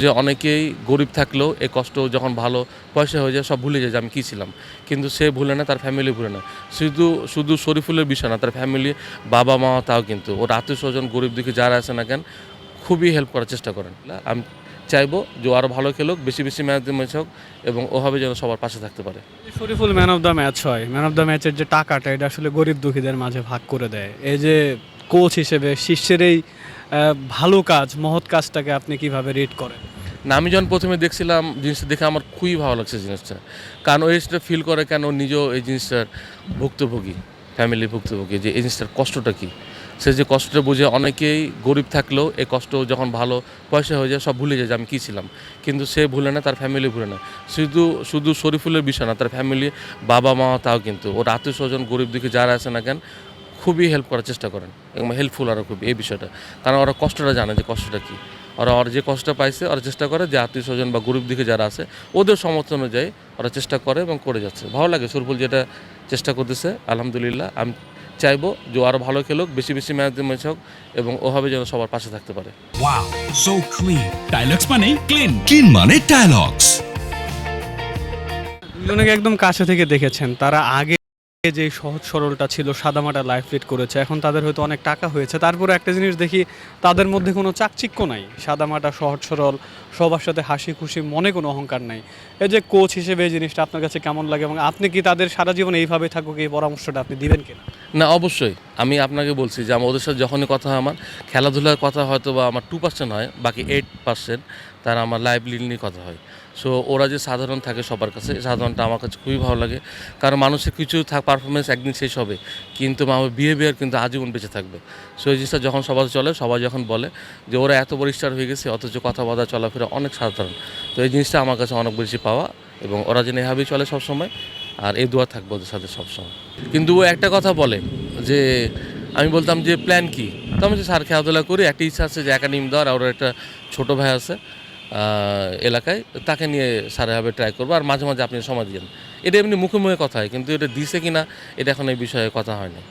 যে অনেকেই গরিব থাকলেও এই কষ্ট যখন ভালো পয়সা হয়ে যায় সব ভুলে যায় যে আমি কী ছিলাম। কিন্তু সে ভুলে না, তার ফ্যামিলি ভুলে না। শুধু শরীফুলের বিষয় না, তার ফ্যামিলি, বাবা-মা তাও কিন্তু ওর আত্মীয়স্বজন গরিব দুঃখী যারা আছে না কেন খুবই হেল্প করার চেষ্টা করেন। আমি চাইবো যে ও আরও ভালো খেলুক, বেশি ম্যান অফ দ্য ম্যাচ হোক এবং ওভাবে যেন সবার পাশে থাকতে পারে। Shariful man of the match হয়, ম্যান অফ দ্য ম্যাচের যে টাকাটা এটা আসলে গরিব দুঃখীদের মাঝে ভাগ করে দেয়। এই যে কোচ হিসেবে শিষ্যের এই ভালো কাজ, মহৎ কাজটাকে আপনি কিভাবে রেট করেন? না, আমি যখন প্রথমে দেখছিলাম জিনিসটা দেখে আমার খুবই ভালো লাগছে জিনিসটা। কারণ ওই জিনিসটা ফিল করে কেন ও নিজেও এই জিনিসটার ভুক্তভোগী, ফ্যামিলির ভুক্তভোগী, যে এই জিনিসটার কষ্টটা কী। সে যে কষ্টটা বুঝে, অনেকেই গরিব থাকলেও এই কষ্ট যখন ভালো পয়সা হয়ে যায় সব ভুলে যায় যে আমি কী ছিলাম। কিন্তু সে ভুলে না, তার ফ্যামিলি ভুলে না। শুধু শরীফুলের বিষয় না, তার ফ্যামিলি, বাবা-মা তাও কিন্তু ওর আত্মীয়স্বজন গরিব দুঃখী যারা আছে না কেন খুবই হেল্প করার চেষ্টা করেন এবং হেল্পফুল আরও খুব এই বিষয়টা। কারণ ওরা কষ্টটা জানে যে কষ্টটা কী। ওরা যে কষ্টটা পাইছে ওরা চেষ্টা করে যে আত্মীয়স্বজন বা গরিব দিকে যারা আছে ওদের সমর্থন অনুযায়ী ওরা চেষ্টা করে এবং করে যাচ্ছে। ভালো লাগে শরীফুল যেটা চেষ্টা করতেছে, আলহামদুলিল্লাহ। আমি চাইবো যে ও আরও ভালো খেলুক, বেশি ম্যান অফ দ্য ম্যাচ হোক এবং ওভাবে যেন সবার পাশে থাকতে পারে। Wow, so clean. ডায়লগস মানে ক্লিন, ক্লিন মানে ডায়লগস। দুজনকে একদম কাছে থেকে দেখেছেন, তারা আগে যে সহজ সরলটা ছিল, সাদামাটা লাইফ লিড করেছে, এখন তাদের হয়তো অনেক টাকা হয়েছে, তারপরে একটা জিনিস দেখি তাদের মধ্যে কোনো চাকচিক্য নাই, সাদামাটা সহজ সরল, সবার সাথে হাসি খুশি, মনে কোনো অহংকার নাই। এই যে কোচ হিসেবে এই জিনিসটা আপনার কাছে কেমন লাগে এবং আপনি কি তাদের সারা জীবন এইভাবে থাকুক এই পরামর্শটা আপনি দিবেন কিনা? না, অবশ্যই। আমি আপনাকে বলছি যে ওদের সাথে যখনই কথা হয় আমার খেলাধুলার কথা হয়তো বা আমার 2% হয়, বাকি 8% তারা আমার লাইফ নিয়ে কথা হয়। সো ওরা যে সাধারণ থাকে সবার কাছে, এই সাধারণটা আমার কাছে খুবই ভালো লাগে। কারণ মানুষের কিছু পারফরমেন্স একদিন শেষ হবে, কিন্তু আমার বিহেভিয়ার কিন্তু আজীবন বেঁচে থাকবে। সো এই জিনিসটা যখন সবার চলে, সবাই যখন বলে যে ওরা এত বড় স্টার হয়ে গেছে অথচ কথাবার্তা চলাফেরা অনেক সাধারণ। তো এই জিনিসটা আমার কাছে অনেক বেশি পাওয়া এবং ওরা যেন এভাবেই চলে সবসময়, আর এই দোয়া থাকবে ওদের সাথে সবসময়। কিন্তু ও একটা কথা বলে যে আমি বলতাম যে প্ল্যান কী? তো আমি যে স্যার খেলাধুলা করি, একটা ইচ্ছা আছে যে একাডেমি দেওয়ার, আর ওর একটা ছোটো ভাই আছে এলাকায়, তাকে নিয়ে স্যার এভাবে ট্রাই করবো আর মাঝে মাঝে আপনি সময় দিন। এটা এমনি মুখে মুখে কথা হয়, কিন্তু এটা দিছে কিনা এটা এখন এই বিষয়ে কথা হয়নি।